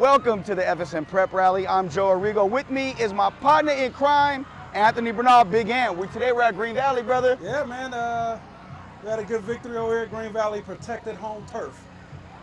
Welcome to the FSM Prep Rally. I'm Joe Arrigo. With me is my partner in crime, Anthony Bernard, Big Ant. Today we're at Green Valley, brother. Yeah, man. We had a good victory over here at Green Valley, protected home turf.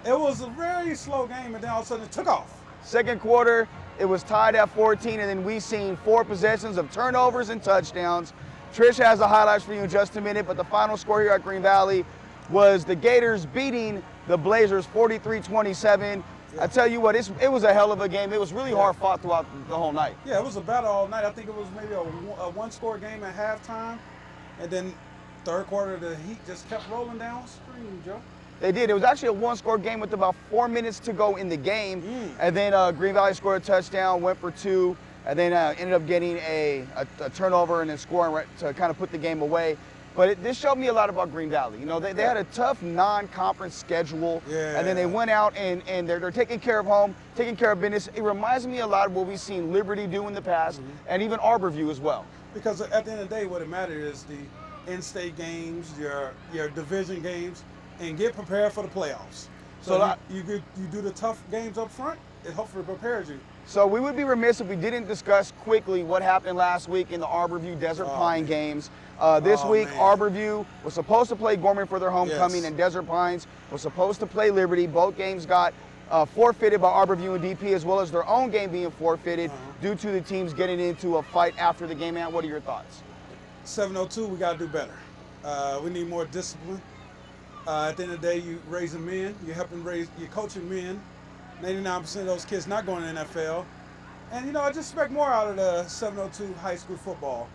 It was a very slow game, and then all of a sudden it took off. Second quarter, it was tied at 14, and then we seen 4 possessions of turnovers and touchdowns. Trish has the highlights for you in just a minute, but the final score here at Green Valley was the Gators beating the Blazers 43-27. I tell you what, it was a hell of a game. It was really hard fought throughout the whole night. Yeah, it was a battle all night. I think it was maybe a one-score game at halftime, and then third quarter the Heat just kept rolling downstream, Joe. They did. It was actually a one-score game with about 4 minutes to go in the game, and then Green Valley scored a touchdown, went for 2, and then ended up getting a turnover and then scoring to kind of put the game away. But this showed me a lot about Green Valley. You know, they had a tough non-conference schedule, and then they went out and they're taking care of home, taking care of business. It reminds me a lot of what we've seen Liberty do in the past, and even Arborview as well. Because at the end of the day, what it matters is the in-state games, your division games, and get prepared for the playoffs. So you do the tough games up front, it hopefully prepares you. So we would be remiss if we didn't discuss quickly what happened last week in the Arborview Desert Pine games. This week, Arborview was supposed to play Gorman for their homecoming, and Desert Pines was supposed to play Liberty. Both games got forfeited by Arborview and DP, as well as their own game being forfeited due to the teams getting into a fight after the game. What are your thoughts? 702, we got to do better. We need more discipline. At the end of the day, you raising men, you're coaching men. 99% of those kids not going to the NFL. And, you know, I just expect more out of the 702 high school football.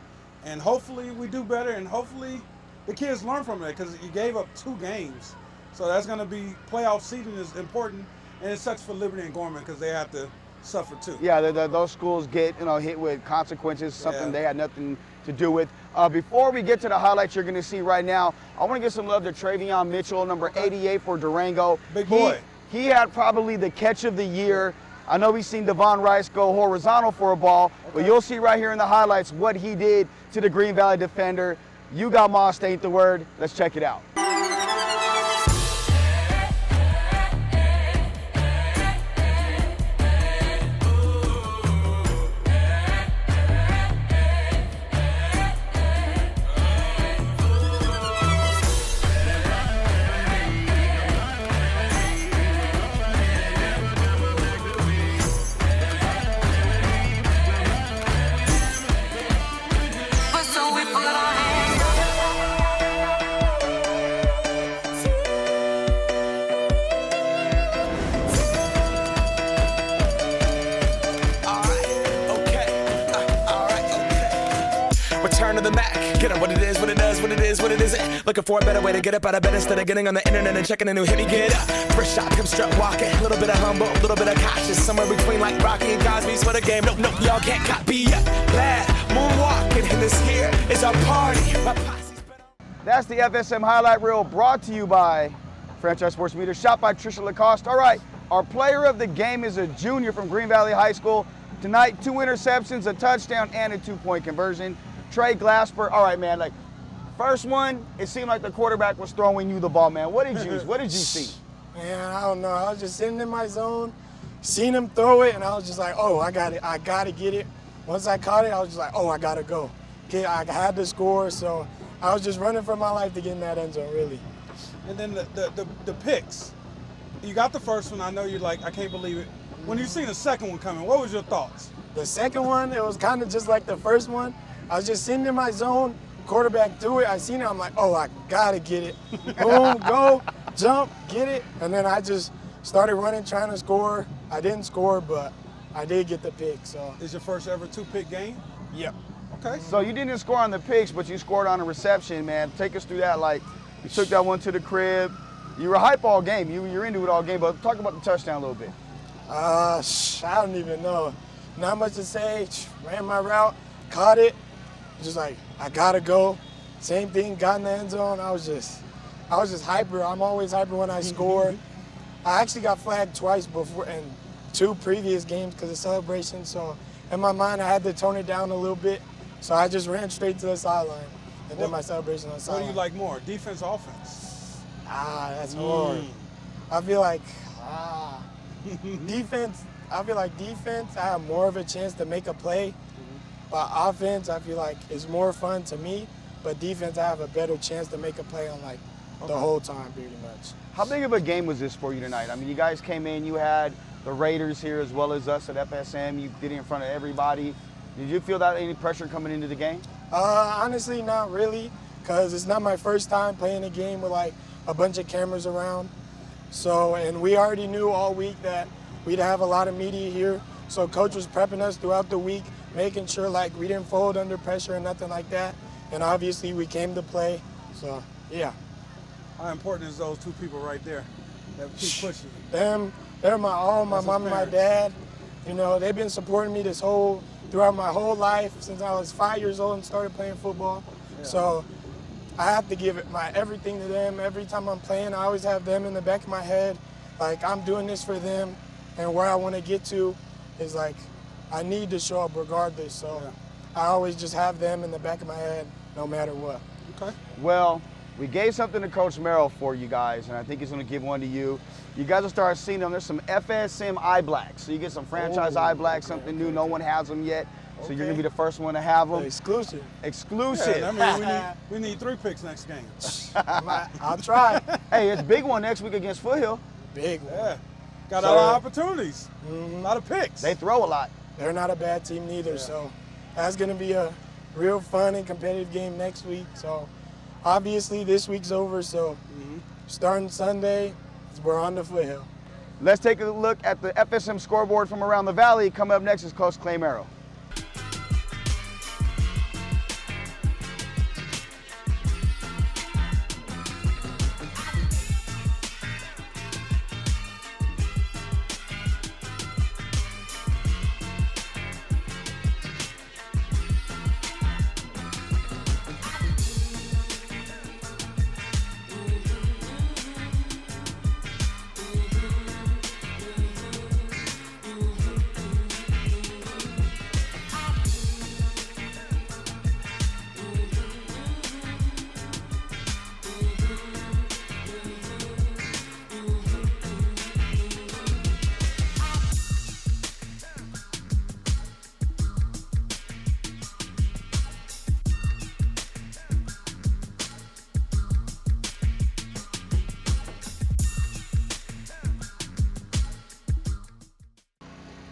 And hopefully we do better, and hopefully the kids learn from it, because you gave up 2 games. So that's going to be, playoff seeding is important, and it sucks for Liberty and Gorman because they have to suffer too. Yeah, those schools get hit with consequences, something they had nothing to do with. Before we get to the highlights you're going to see right now, I want to give some love to Travion Mitchell, number 88 for Durango. Big boy. He had probably the catch of the year. I know we've seen Devon Rice go horizontal for a ball, but you'll see right here in the highlights what he did to the Green Valley defender. You got mossed, ain't the word. Let's check it out. Return to the Mac, get up what it is, what it does, what it is, what it isn't. Looking for a better way to get up out of bed instead of getting on the internet and checking a new hit. Me get up, first shot, come strut walking. A little bit of humble, a little bit of cautious. Somewhere between like Rocky and Cosby's for the game. Nope, y'all can't copy up. Glad moonwalking, and this here is our party. My posse's been on. That's the FSM highlight reel brought to you by Franchise Sports Media, shot by Trisha Lacoste. All right, our player of the game is a junior from Green Valley High School. Tonight, 2 interceptions, a touchdown, and a 2-point conversion. Trey Glasper. All right, man, first one, it seemed like the quarterback was throwing you the ball, man. What did you see? Man, I don't know. I was just sitting in my zone, seen him throw it, and I was just like, oh, I got it. I got to get it. Once I caught it, I was just like, oh, I got to go. Okay, I had to score, so I was just running for my life to get in that end zone, really. And then the picks. You got the first one. I know you're like, I can't believe it. When you seen the second one coming, what was your thoughts? The second one, it was kind of just like the first one. I was just sitting in my zone, quarterback threw it, I seen it, I'm like, oh, I gotta get it. Boom, go, jump, get it. And then I just started running, trying to score. I didn't score, but I did get the pick, so. Is your first ever 2-pick game? Yep. Okay. So you didn't score on the picks, but you scored on a reception, man. Take us through that. You took that one to the crib. You were hype all game. You're into it all game, but talk about the touchdown a little bit. I don't even know. Not much to say. Ran my route, caught it. Just like, I gotta go. Same thing, got in the end zone. I was just hyper. I'm always hyper when I score. I actually got flagged twice before in 2 previous games because of celebration. So in my mind, I had to tone it down a little bit. So I just ran straight to the sideline and did my celebration on the sideline. What do you like more, defense or offense? That's hard. I feel like defense, I feel like defense, I have more of a chance to make a play. But offense, I feel like it's more fun to me. But defense, I have a better chance to make a play on like the whole time, pretty much. How big of a game was this for you tonight? I mean, you guys came in, you had the Raiders here as well as us at FSM. You did it in front of everybody. Did you feel that any pressure coming into the game? Honestly, not really, because it's not my first time playing a game with like a bunch of cameras around. So, and we already knew all week that we'd have a lot of media here. So coach was prepping us throughout the week, making sure like we didn't fold under pressure or nothing like that. And obviously we came to play. So, yeah. How important is those two people right there that keep pushing you? Them, they're my all, my That's mom and my parents. dad. You know, they've been supporting me throughout my whole life since I was 5 years old and started playing football. Yeah. So I have to give it my everything to them. Every time I'm playing, I always have them in the back of my head. Like, I'm doing this for them, and where I want to get to is like, I need to show up regardless. So I always just have them in the back of my head no matter what. Okay. Well, we gave something to Coach Merrill for you guys, and I think he's going to give one to you. You guys will start seeing them. There's some FSM eye blacks. So you get some franchise eye blacks, something new. No one has them yet. So you're going to be the first one to have them. Exclusive. Exclusive. Yeah, I mean, we need 3 picks next game. I'll try. Hey, it's a big one next week against Foothill. Big one. Yeah. Got So- a lot of opportunities. A lot of picks. They throw a lot. They're not a bad team neither. So that's going to be a real fun and competitive game next week. So obviously this week's over. So starting Sunday, we're on the Foothill. Let's take a look at the FSM scoreboard from around the valley. Coming up next is Coach Clay Merrill.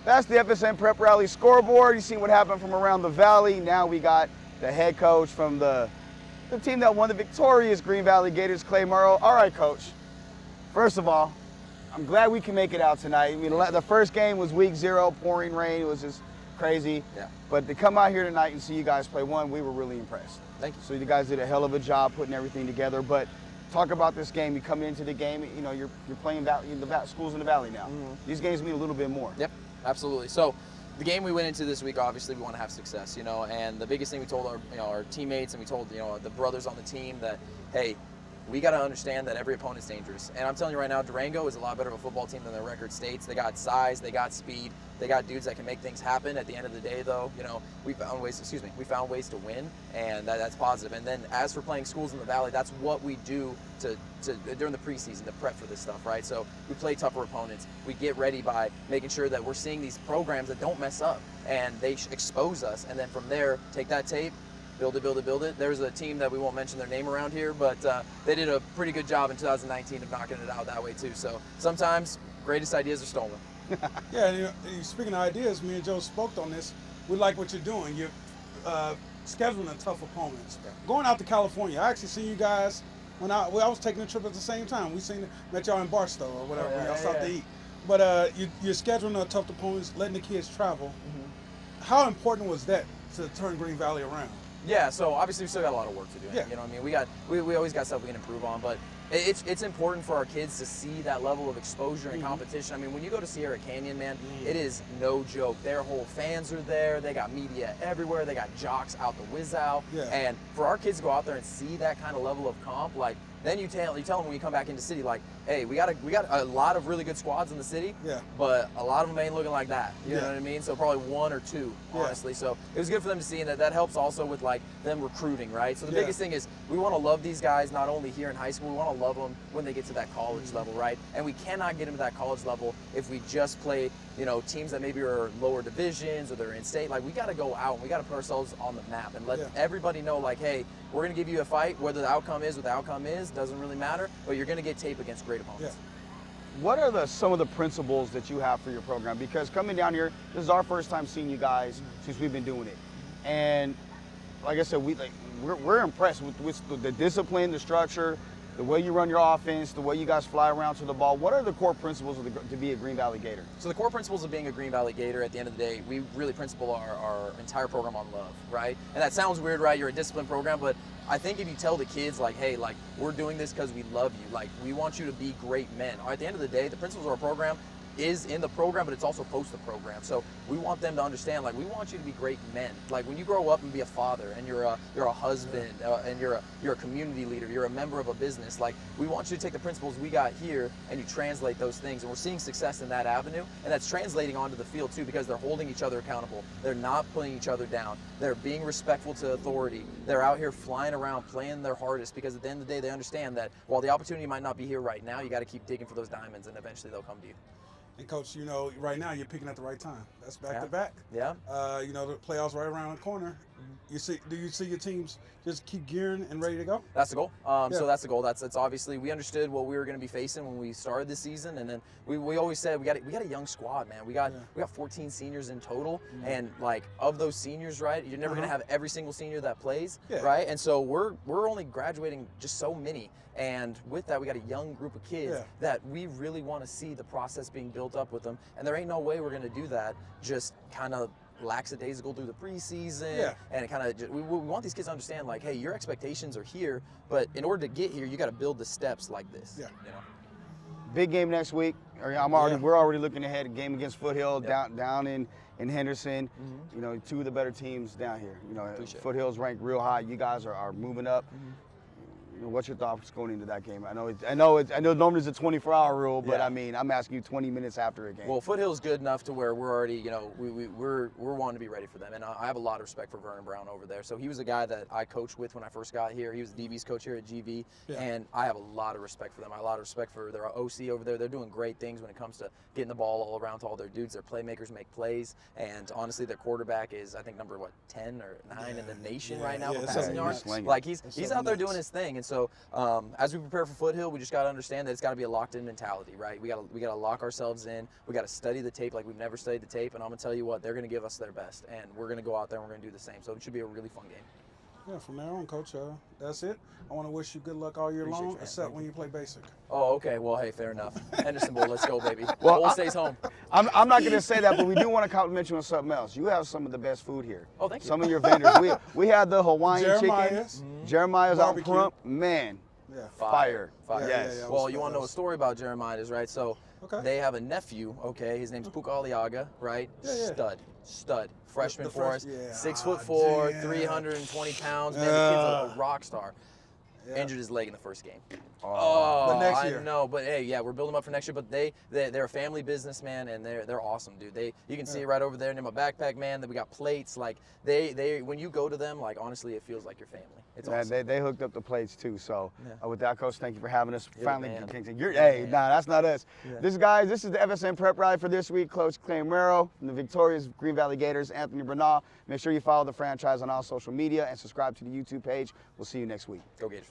That's the FSM Prep Rally scoreboard. You see what happened from around the valley. Now we got the head coach from the team that won the victorious Green Valley Gators, Clay Merrill. All right, Coach. First of all, I'm glad we can make it out tonight. I mean, the first game was week 0, pouring rain. It was just crazy. Yeah. But to come out here tonight and see you guys play one, we were really impressed. Thank you. So you guys did a hell of a job putting everything together. But talk about this game. You come into the game, you know, you're playing schools in the valley now. These games mean a little bit more. Yep, absolutely. So the game we went into this week, obviously we want to have success, you know, and the biggest thing we told our teammates and we told, the brothers on the team that, hey, we got to understand that every opponent's dangerous. And I'm telling you right now, Durango is a lot better of a football team than their record states. They got size, they got speed, they got dudes that can make things happen. At the end of the day, though, we found ways to win, and that's positive. And then as for playing schools in the valley, that's what we do to during the preseason to prep for this stuff, right? So we play tougher opponents. We get ready by making sure that we're seeing these programs that don't mess up, and they expose us. And then from there, take that tape, build it. There's a team that we won't mention their name around here, but they did a pretty good job in 2019 of knocking it out that way too. So sometimes greatest ideas are stolen. Yeah, and speaking of ideas, me and Joe spoke on this. We like what you're doing. You're scheduling tough opponents. Yeah. Going out to California, I actually seen you guys when I was taking a trip at the same time. We met y'all in Barstow or whatever. Y'all stopped to eat. But you're scheduling tough opponents, letting the kids travel. How important was that to turn Green Valley around? Yeah, so obviously we still got a lot of work to do. Yeah. You know what I mean? We always got stuff we can improve on, but it's important for our kids to see that level of exposure and competition. I mean, when you go to Sierra Canyon, man, it is no joke. Their whole fans are there. They got media everywhere. They got jocks out the whiz out. Yeah. And for our kids to go out there and see that kind of level of comp, like, then you tell them when you come back into city, like, hey, we got a lot of really good squads in the city, Yeah. but a lot of them ain't looking like that. You Yeah. know what I mean? So probably one or two, honestly. So it was good for them to see, and that helps also with like them recruiting, right? So the biggest thing is we want to love these guys not only here in high school, we want to love them when they get to that college level, right? And we cannot get them to that college level if we just play, you know, teams that maybe are lower divisions or they're in state. Like, we got to go out and we got to put ourselves on the map and let everybody know, like, hey, we're going to give you a fight. Whether the outcome is what the outcome is doesn't really matter, but you're going to get tape against great opponents. What are some of the principles that you have for your program? Because coming down here, this is our first time seeing you guys since we've been doing it, and like I said, we're impressed with the discipline, the structure, the way you run your offense, the way you guys fly around to the ball. What are the core principles to be a Green Valley Gator? So the core principles of being a Green Valley Gator, at the end of the day, we really principle our entire program on love, right? And that sounds weird, right? You're a disciplined program, but I think if you tell the kids, like, hey, like, we're doing this because we love you, like, we want you to be great men. At the end of the day, the principles of our program is in the program, but it's also post the program. So we want them to understand, like, we want you to be great men. Like, when you grow up and be a father, and you're a husband, and you're a community leader, you're a member of a business, like, we want you to take the principles we got here and you translate those things. And we're seeing success in that avenue, and that's translating onto the field too, because they're holding each other accountable. They're not putting each other down. They're being respectful to authority. They're out here flying around, playing their hardest, because at the end of the day, they understand that while the opportunity might not be here right now, you got to keep digging for those diamonds, and eventually they'll come to you. And Coach, you know, right now you're picking at the right time. That's back to back. Yeah. You know, the playoffs right around the corner. Do you see your teams just keep gearing and ready to go? That's the goal. So that's the goal. That's obviously, we understood what we were going to be facing when we started this season, and then we always said we got a young squad, man. We got 14 seniors in total, and like, of those seniors, right, you're never going to have every single senior that plays, right? And so we're only graduating just so many. And with that, we got a young group of kids that we really want to see the process being built up with them. And there ain't no way we're going to do that just kind of lackadaisical through the preseason. And it kind of, we want these kids to understand, like, hey, your expectations are here, but in order to get here, you got to build the steps like this. You know? Big game next week. We're already looking ahead. Game against Foothill down in Henderson. You know, two of the better teams down here. You know, Foothill's ranked real high. You guys are moving up. You know, what's your thoughts going into that game? I know normally it's a 24-hour rule, but I mean, I'm asking you 20 minutes after a game. Well, Foothill's good enough to where we're already, you know, we're wanting to be ready for them, and I have a lot of respect for Vernon Brown over there. So he was a guy that I coached with when I first got here. He was the DB's coach here at GV, and I have a lot of respect for them. I have a lot of respect for their OC over there. They're doing great things when it comes to getting the ball all around to all their dudes. Their playmakers make plays, and honestly, their quarterback is, I think, number 10 or 9 in the nation right now for passing yards. Like, he's out there doing his thing, and so as we prepare for Foothill, we just got to understand that it's got to be a locked-in mentality, right? We got to lock ourselves in. We got to study the tape like we've never studied the tape, and I'm gonna tell you what, they're gonna give us their best, and we're gonna go out there and we're gonna do the same. So it should be a really fun game. Yeah, from there on, Coach, that's it. I want to wish you good luck all year long, except when you play basic. Oh, okay. Well, hey, fair enough. Hendersonville, let's go, baby. Well, Bull stays home. I'm not going to say that, but we do want to compliment you on something else. You have some of the best food here. Oh, thank you. Some of your vendors. We had the Hawaiian chicken. Jeremiah's out in Crump. Man. Fire. Yes. Well, you want to know a story about Jeremiah's, right? So they have a nephew, his name's Puka Aliaga, right? Stud. Freshman for us. 6'4", 320 pounds. Man, the kid's a rock star. Injured his leg in the first game. But next year. I know, but hey, we're building them up for next year. But they're a family business, man, and they're awesome, dude. You can see it right over there in my backpack, man. That we got plates. Like they when you go to them, like, honestly, it feels like your family. It's awesome. They hooked up the plates too. So with that, Coach, thank you for having us. Finally, hey, that's not us. This is the FSM prep ride for this week. Coach Clay Romero from the victorious Green Valley Gators, Anthony Bernal. Make sure you follow the franchise on all social media and subscribe to the YouTube page. We'll see you next week. Go Gators.